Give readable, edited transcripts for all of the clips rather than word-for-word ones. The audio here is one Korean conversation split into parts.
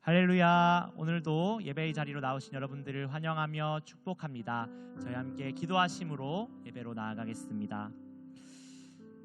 할렐루야. 오늘도 예배의 자리로 나오신 여러분들을 환영하며 축복합니다. 저희 함께 기도하심으로 예배로 나아가겠습니다.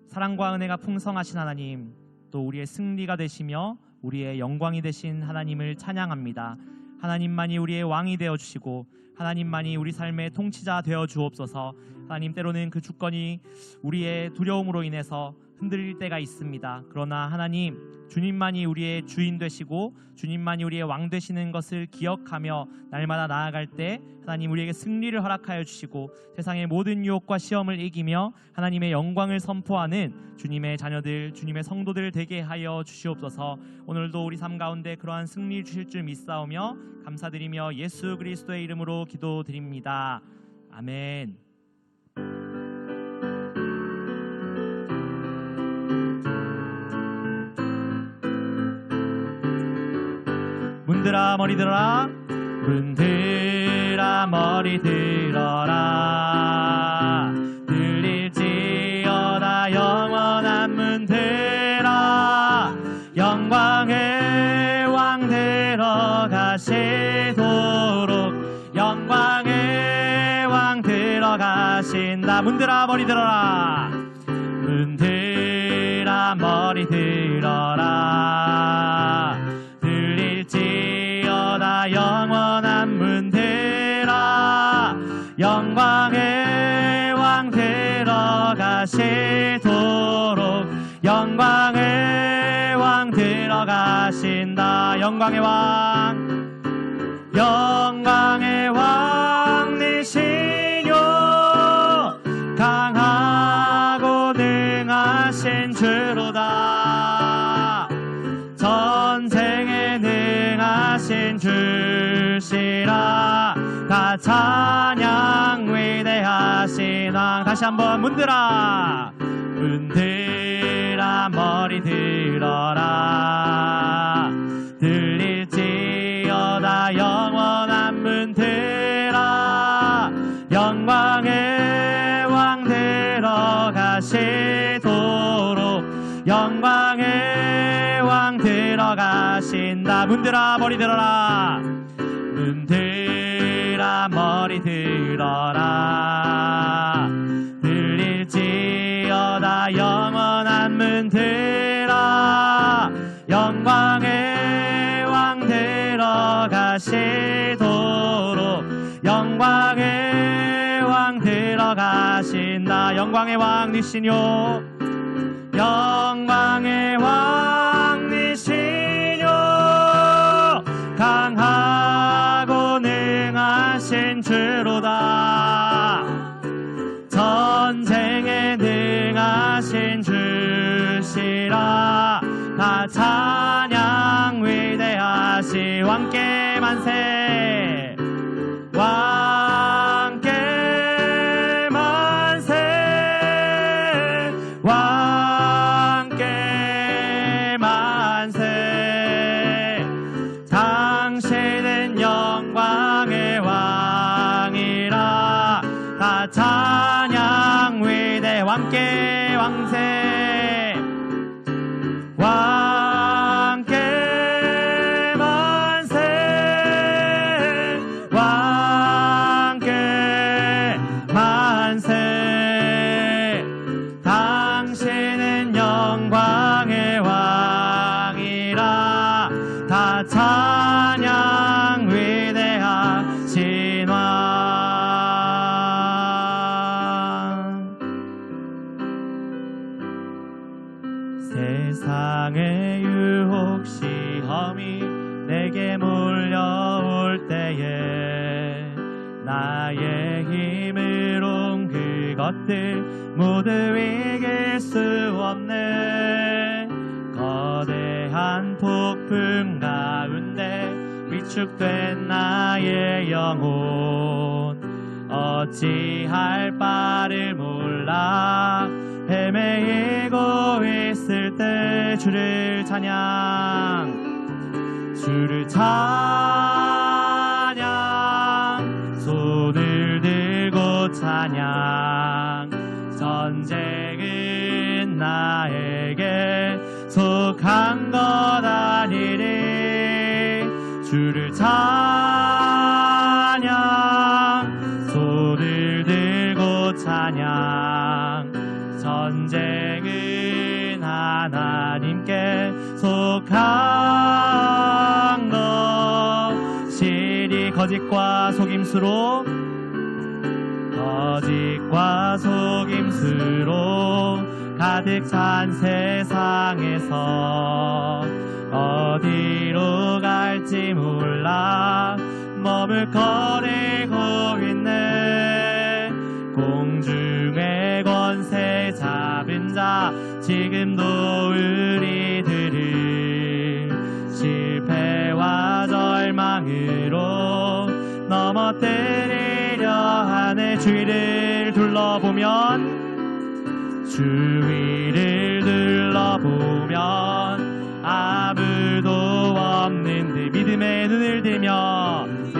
사랑과 은혜가 풍성하신 하나님, 또 우리의 승리가 되시며 우리의 영광이 되신 하나님을 찬양합니다. 하나님만이 우리의 왕이 되어주시고 하나님만이 우리 삶의 통치자 되어 주옵소서. 하나님, 때로는 그 주권이 우리의 두려움으로 인해서 흔들릴 때가 있습니다. 그러나 하나님, 주님만이 우리의 주인 되시고 주님만이 우리의 왕 되시는 것을 기억하며 날마다 나아갈 때 하나님 우리에게 승리를 허락하여 주시고 세상의 모든 유혹과 시험을 이기며 하나님의 영광을 선포하는 주님의 자녀들, 주님의 성도들 되게 하여 주시옵소서. 오늘도 우리 삶 가운데 그러한 승리 주실 줄 믿사오며 감사드리며 예수 그리스도의 이름으로 기도드립니다. 아멘. 문들아 머리 들어라, 문들아 머리 들어라. 들릴지어다 영원한 문들아, 영광의 왕 들어가시도록 영광의 왕 들어가신다. 문들아 머리 들어라, 문들아 머리 들어라. 들릴지어다 영원한 문들아, 영광의 왕 들어가시도록 영광의 왕 들어가신다. 영광의 왕, 영광의 왕이시뇨, 강하고 능하신 주로다. 전쟁에 능하신 주시라. 다 찬양 위대하신 왕. 다시 한번 문들아, 문들아 머리 들어라. 들릴지어다 영원한 문들아, 영광의 왕 들어가시도록 영광의 왕 들어가신다. 문들아 머리 들어라, 문들아 머리 들어라. 들릴지어다 영원한 문들아, 영광의 왕 들어가시도록 영광의 왕 들어가신다. 영광의 왕이시뇨, 영광의 왕이시뇨, 강하고 능하신 주로다. 전쟁에 능하신 주시라. 다 찬양 위대하시. 왕께 만세, 왕께 만세, 왕께 만세. 당신은 영광의 왕이라. 다 찬양 위대. 왕께 왕세, 왕께 만세, 왕께 만세. 당신은 영광의 왕이라. 다 찬양 위대하신 왕. 세상의 유혹 시험이 내게 몰려올 때에 나의 힘으론 그것들 모두 이길 수 없네. 거대한 폭풍 가운데 위축된 나의 영혼, 어찌할 바를 몰라 헤매이고 있을 때 주를 찬양, 주를 찬양, 손을 들고 찬양. 전쟁은 나에게 속한 것 아니니 주를 찬양, 손을 들고 찬양. 전쟁은 하나님께 속한 것이니 거짓과 속임수로 가득 찬 세상에서 어디로 갈지 몰라 머물거리고 있네. 공중의 권세 잡은 자 지금도 우리들을 실패와 절망으로 넘어뜨리려 하네. 주위를 둘러보면 아무도 없는데 믿음의 눈을 들면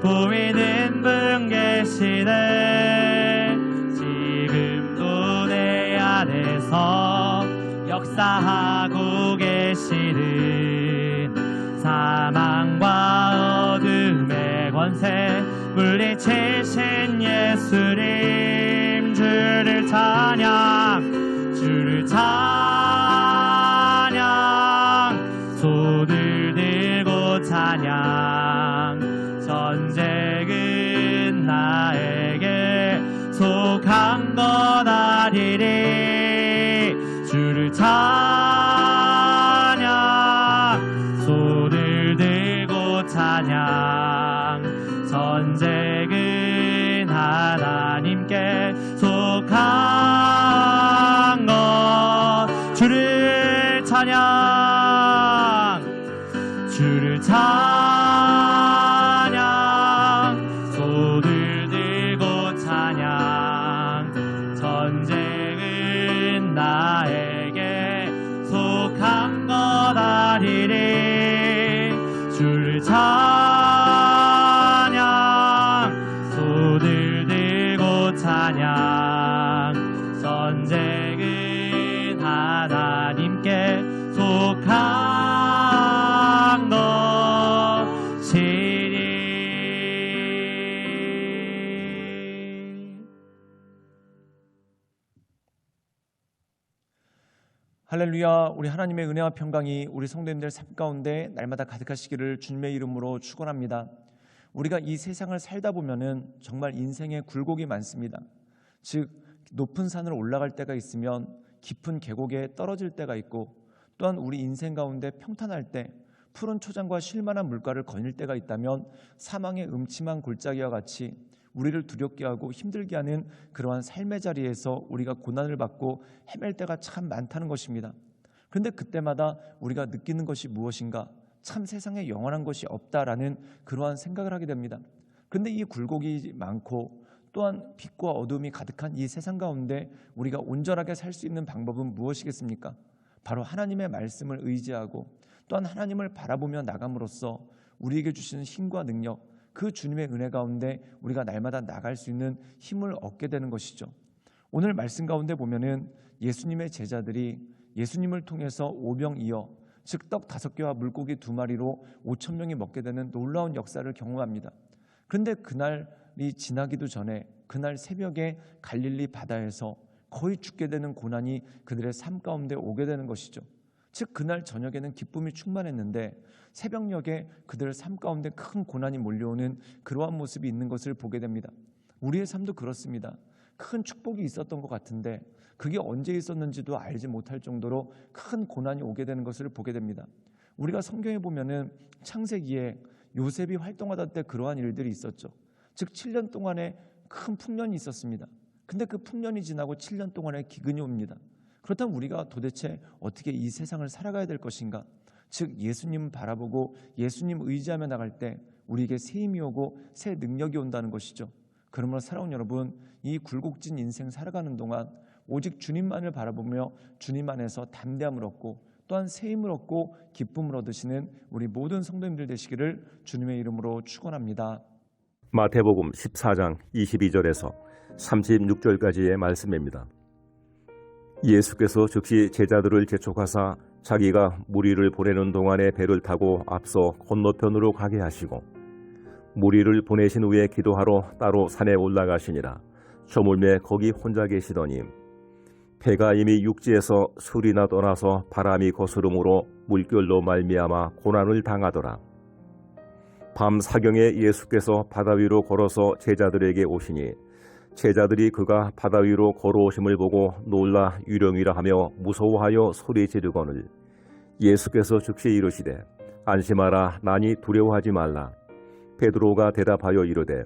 보이는 분 계시네. 지금도 내 안에서 역사하고 계시는 사망과 어둠의 권세 물리치신 예수님. 주를 찬양, 손을 들고 찬양. 전쟁은 나에게 속한 것 아니리. 주를 찬양, 손을 들고 찬양. 전쟁은 하나님께 속한 것. 주를 찬양, 손을 들고 찬양. 전쟁은 나에게 속한 것 아니리. 주를 찬양, 손을 들고 찬양. 전쟁은 하나님께 속한 것이니. 할렐루야. 우리 하나님의 은혜와 평강이 우리 성도님들 삶 가운데 날마다 가득하시기를 주님의 이름으로 축원합니다. 우리가 이 세상을 살다 보면은 정말 인생에 굴곡이 많습니다. 즉 높은 산을 올라갈 때가 있으면 깊은 계곡에 떨어질 때가 있고, 또한 우리 인생 가운데 평탄할 때 푸른 초장과 쉴만한 물가를 거닐 때가 있다면 사망의 음침한 골짜기와 같이 우리를 두렵게 하고 힘들게 하는 그러한 삶의 자리에서 우리가 고난을 받고 헤맬 때가 참 많다는 것입니다. 그런데 그때마다 우리가 느끼는 것이 무엇인가? 참 세상에 영원한 것이 없다라는 그러한 생각을 하게 됩니다. 그런데 이 굴곡이 많고 또한 빛과 어둠이 가득한 이 세상 가운데 우리가 온전하게 살 수 있는 방법은 무엇이겠습니까? 바로 하나님의 말씀을 의지하고 또한 하나님을 바라보며 나감으로써 우리에게 주시는 힘과 능력, 그 주님의 은혜 가운데 우리가 날마다 나갈 수 있는 힘을 얻게 되는 것이죠. 오늘 말씀 가운데 보면은 예수님의 제자들이 예수님을 통해서 오병이어, 즉 떡 5개와 물고기 2마리로 5,000명이 먹게 되는 놀라운 역사를 경험합니다. 그런데 그날이 지나기도 전에 그날 새벽에 갈릴리 바다에서 거의 죽게 되는 고난이 그들의 삶 가운데 오게 되는 것이죠. 즉 그날 저녁에는 기쁨이 충만했는데 새벽녘에 그들의 삶 가운데 큰 고난이 몰려오는 그러한 모습이 있는 것을 보게 됩니다. 우리의 삶도 그렇습니다. 큰 축복이 있었던 것 같은데 그게 언제 있었는지도 알지 못할 정도로 큰 고난이 오게 되는 것을 보게 됩니다. 우리가 성경에 보면은 창세기에 요셉이 활동하던 때 그러한 일들이 있었죠. 즉 7년 동안에 큰 풍년이 있었습니다. 근데 그 풍년이 지나고 7년 동안의 기근이 옵니다. 그렇다면 우리가 도대체 어떻게 이 세상을 살아가야 될 것인가? 즉 예수님 바라보고 예수님 의지하며 나갈 때 우리에게 새 힘이 오고 새 능력이 온다는 것이죠. 그러므로 사랑하는 여러분, 이 굴곡진 인생 살아가는 동안 오직 주님만을 바라보며 주님 안에서 담대함을 얻고 또한 새 힘을 얻고 기쁨을 얻으시는 우리 모든 성도님들 되시기를 주님의 이름으로 축원합니다. 마태복음 14장 22절에서 36절까지의 말씀입니다. 예수께서 즉시 제자들을 재촉하사 자기가 무리를 보내는 동안에 배를 타고 앞서 건너편으로 가게 하시고 무리를 보내신 후에 기도하러 따로 산에 올라가시니라. 저물매 거기 혼자 계시더니 배가 이미 육지에서 술이나 떠나서 바람이 거스름으로 물결로 말미암아 고난을 당하더라. 밤 사경에 예수께서 바다 위로 걸어서 제자들에게 오시니 제자들이 그가 바다 위로 걸어오심을 보고 놀라 유령이라 하며 무서워하여 소리 지르거늘 예수께서 즉시 이르시되 안심하라 나니 두려워하지 말라. 베드로가 대답하여 이르되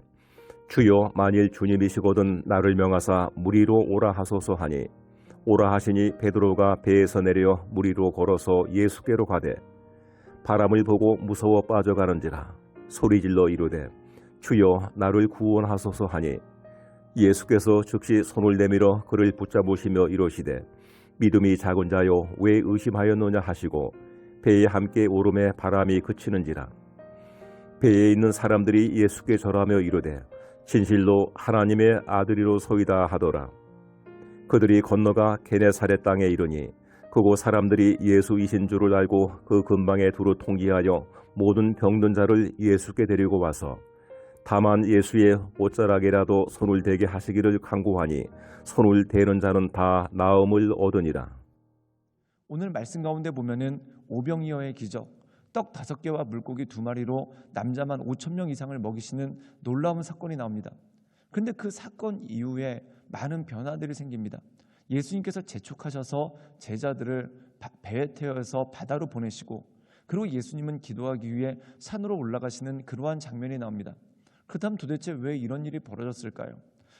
주여 만일 주님이시거든 나를 명하사 무리로 오라 하소서 하니 오라 하시니 베드로가 배에서 내려 무리로 걸어서 예수께로 가되 바람을 보고 무서워 빠져가는지라 소리질러 이르되 주여 나를 구원하소서 하니 예수께서 즉시 손을 내밀어 그를 붙잡으시며 이르시되 믿음이 작은 자여 왜 의심하였느냐 하시고 배에 함께 오름에 바람이 그치는지라. 배에 있는 사람들이 예수께 절하며 이르되 진실로 하나님의 아들이로소이다 하더라. 그들이 건너가 게네사렛 땅에 이르니 그곳 사람들이 예수이신 줄을 알고 그 근방에 두루 통기하여 모든 병든 자를 예수께 데리고 와서 다만 예수의 옷자락에라도 손을 대게 하시기를 간구하니 손을 대는 자는 다 나음을 얻으니라. 오늘 말씀 가운데 보면은 오병이어의 기적, 떡 5개와 물고기 2마리로 남자만 5,000명 이상을 먹이시는 놀라운 사건이 나옵니다. 그런데 그 사건 이후에 많은 변화들이 생깁니다. 예수님께서 재촉하셔서 제자들을 배에 태워서 바다로 보내시고 그리고 예수님은 기도하기 위해 산으로 올라가시는 그러한 장면이 나옵니다. 그다음 도대체 왜 이런 일이 벌어졌을까요?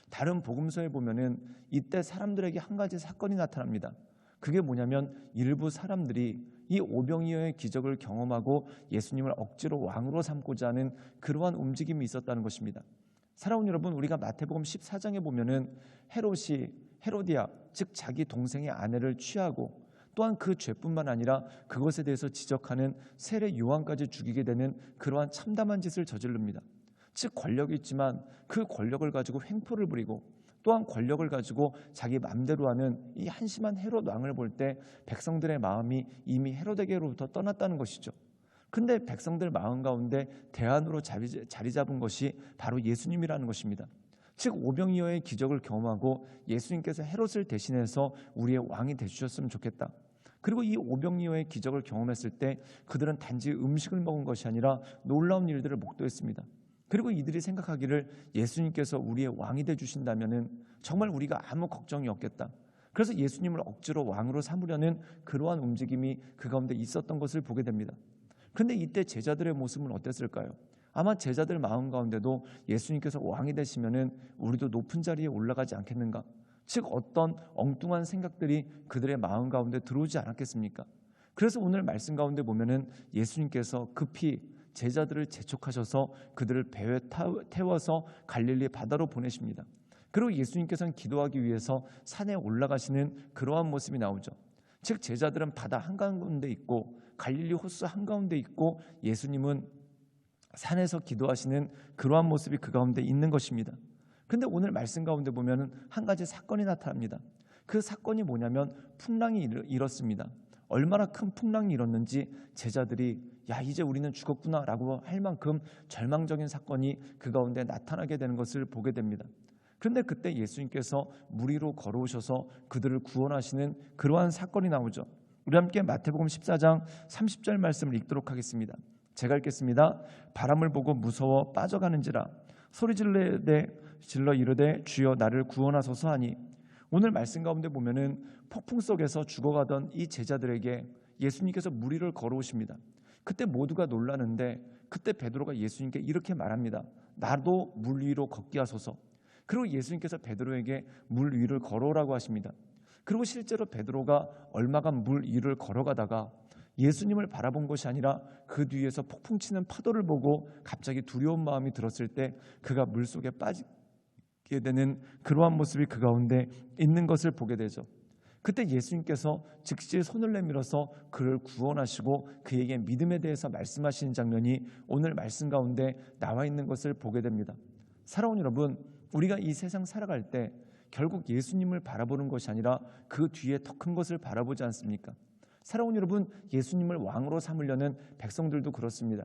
다른 복음서에 보면은 이때 사람들에게 한 가지 사건이 나타납니다. 그게 뭐냐면 일부 사람들이 이 오병이어의 기적을 경험하고 예수님을 억지로 왕으로 삼고자 하는 그러한 움직임이 있었다는 것입니다. 사랑하는 여러분, 우리가 마태복음 14장에 보면은 헤로디아, 즉 자기 동생의 아내를 취하고 또한 그 죄뿐만 아니라 그것에 대해서 지적하는 세례 요한까지 죽이게 되는 그러한 참담한 짓을 저지릅니다. 즉 권력이 있지만 그 권력을 가지고 횡포를 부리고 또한 권력을 가지고 자기 마음대로 하는 이 한심한 헤롯 왕을 볼 때 백성들의 마음이 이미 헤롯에게로부터 떠났다는 것이죠. 근데 백성들 마음 가운데 대안으로 자리 잡은 것이 바로 예수님이라는 것입니다. 즉 오병이어의 기적을 경험하고 예수님께서 헤롯을 대신해서 우리의 왕이 되주셨으면 좋겠다. 그리고 이 오병이어의 기적을 경험했을 때 그들은 단지 음식을 먹은 것이 아니라 놀라운 일들을 목도했습니다. 그리고 이들이 생각하기를 예수님께서 우리의 왕이 되주신다면 정말 우리가 아무 걱정이 없겠다. 그래서 예수님을 억지로 왕으로 삼으려는 그러한 움직임이 그 가운데 있었던 것을 보게 됩니다. 그런데 이때 제자들의 모습은 어땠을까요? 아마 제자들 마음 가운데도 예수님께서 왕이 되시면은 우리도 높은 자리에 올라가지 않겠는가? 즉 어떤 엉뚱한 생각들이 그들의 마음 가운데 들어오지 않았겠습니까? 그래서 오늘 말씀 가운데 보면은 예수님께서 급히 제자들을 재촉하셔서 그들을 배에 태워서 갈릴리 바다로 보내십니다. 그리고 예수님께서는 기도하기 위해서 산에 올라가시는 그러한 모습이 나오죠. 즉 제자들은 바다 한가운데 있고 갈릴리 호수 한가운데 있고 예수님은 산에서 기도하시는 그러한 모습이 그 가운데 있는 것입니다. 그런데 오늘 말씀 가운데 보면은 한 가지 사건이 나타납니다. 그 사건이 뭐냐면 풍랑이 일었습니다. 얼마나 큰 풍랑이 일었는지 제자들이 야 이제 우리는 죽었구나 라고 할 만큼 절망적인 사건이 그 가운데 나타나게 되는 것을 보게 됩니다. 그런데 그때 예수님께서 물 위로 걸어오셔서 그들을 구원하시는 그러한 사건이 나오죠. 우리 함께 마태복음 14장 30절 말씀을 읽도록 하겠습니다. 제가 읽겠습니다. 바람을 보고 무서워 빠져가는지라 소리 질러 이르되 주여 나를 구원하소서 하니 오늘 말씀 가운데 보면은 폭풍 속에서 죽어가던 이 제자들에게 예수님께서 물 위를 걸어오십니다. 그때 모두가 놀라는데 그때 베드로가 예수님께 이렇게 말합니다. 나도 물 위로 걷게 하소서. 그리고 예수님께서 베드로에게 물 위를 걸어오라고 하십니다. 그리고 실제로 베드로가 얼마간 물 위를 걸어가다가 예수님을 바라본 것이 아니라 그 뒤에서 폭풍 치는 파도를 보고 갑자기 두려운 마음이 들었을 때 그가 물속에 빠지게 되는 그러한 모습이 그 가운데 있는 것을 보게 되죠. 그때 예수님께서 즉시 손을 내밀어서 그를 구원하시고 그에게 믿음에 대해서 말씀하시는 장면이 오늘 말씀 가운데 나와 있는 것을 보게 됩니다. 사랑하는 여러분, 우리가 이 세상 살아갈 때 결국 예수님을 바라보는 것이 아니라 그 뒤에 더 큰 것을 바라보지 않습니까? 사랑하는 여러분, 예수님을 왕으로 삼으려는 백성들도 그렇습니다.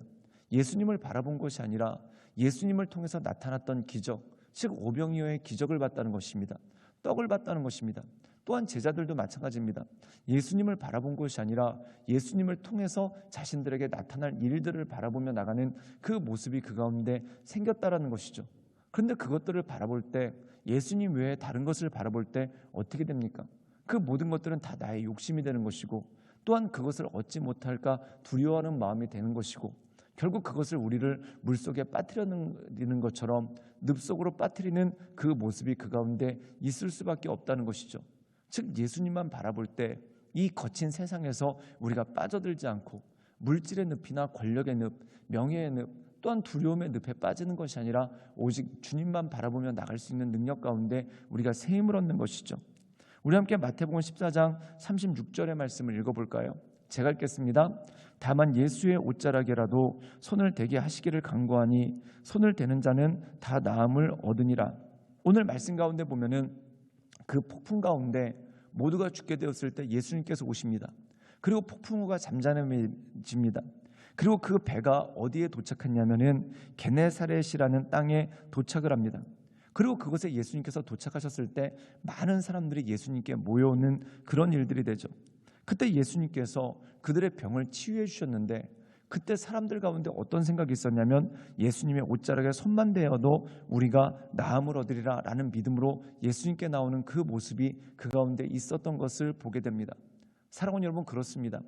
예수님을 바라본 것이 아니라 예수님을 통해서 나타났던 기적, 즉 오병이어의 기적을 봤다는 것입니다. 떡을 봤다는 것입니다. 또한 제자들도 마찬가지입니다. 예수님을 바라본 것이 아니라 예수님을 통해서 자신들에게 나타날 일들을 바라보며 나가는 그 모습이 그 가운데 생겼다라는 것이죠. 그런데 그것들을 바라볼 때, 예수님 외에 다른 것을 바라볼 때 어떻게 됩니까? 그 모든 것들은 다 나의 욕심이 되는 것이고, 또한 그것을 얻지 못할까 두려워하는 마음이 되는 것이고, 결국 그것을 우리를 물속에 빠뜨리는 것처럼 늪속으로 빠뜨리는 그 모습이 그 가운데 있을 수밖에 없다는 것이죠. 즉 예수님만 바라볼 때 이 거친 세상에서 우리가 빠져들지 않고 물질의 늪이나 권력의 늪, 명예의 늪, 또한 두려움의 늪에 빠지는 것이 아니라 오직 주님만 바라보며 나갈 수 있는 능력 가운데 우리가 새 힘을 얻는 것이죠. 우리 함께 마태복음 14장 36절의 말씀을 읽어볼까요? 제가 읽겠습니다. 다만 예수의 옷자락에라도 손을 대게 하시기를 간구하니 손을 대는 자는 다 나음을 얻으니라. 오늘 말씀 가운데 보면은 그 폭풍 가운데 모두가 죽게 되었을 때 예수님께서 오십니다. 그리고 폭풍우가 잠잠해집니다. 그리고 그 배가 어디에 도착했냐면은 게네사렛이라는 땅에 도착을 합니다. 그리고 그곳에 예수님께서 도착하셨을 때 많은 사람들이 예수님께 모여오는 그런 일들이 되죠. 그때 예수님께서 그들의 병을 치유해 주셨는데, 그때 사람들 가운데 어떤 생각이 있었냐면 예수님의 옷자락에 손만 대어도 우리가 나음을 얻으리라 라는 믿음으로 예수님께 나오는 그 모습이 그 가운데 있었던 것을 보게 됩니다. 사랑하는 여러분, 그렇습니다.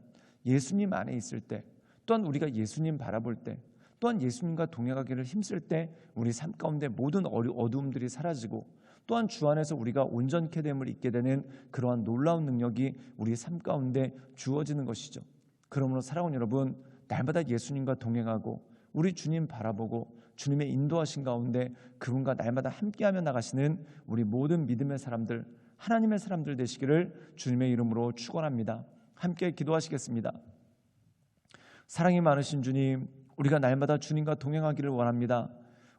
예수님 안에 있을 때, 또한 우리가 예수님 바라볼 때, 또한 예수님과 동행하기를 힘쓸 때 우리 삶 가운데 모든 어두움들이 사라지고, 또한 주 안에서 우리가 온전케 됨을 잊게 되는 그러한 놀라운 능력이 우리 삶 가운데 주어지는 것이죠. 그러므로 사랑하는 여러분, 날마다 예수님과 동행하고 우리 주님 바라보고 주님의 인도하신 가운데 그분과 날마다 함께하며 나가시는 우리 모든 믿음의 사람들, 하나님의 사람들 되시기를 주님의 이름으로 축원합니다. 함께 기도하시겠습니다. 사랑이 많으신 주님, 우리가 날마다 주님과 동행하기를 원합니다.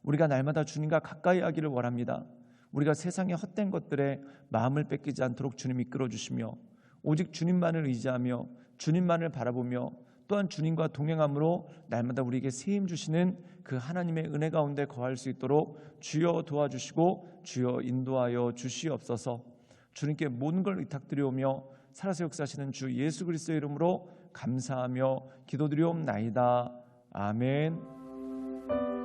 우리가 날마다 주님과 가까이 하기를 원합니다. 우리가 세상의 헛된 것들에 마음을 뺏기지 않도록 주님 이끌어 주시며 오직 주님만을 의지하며 주님만을 바라보며 또한 주님과 동행함으로 날마다 우리에게 새 힘 주시는 그 하나님의 은혜 가운데 거할 수 있도록 주여 도와주시고 주여 인도하여 주시옵소서. 주님께 모든 걸 의탁드리오며 살아서 역사하시는 주 예수 그리스도의 이름으로 감사하며 기도드리옵나이다. 아멘.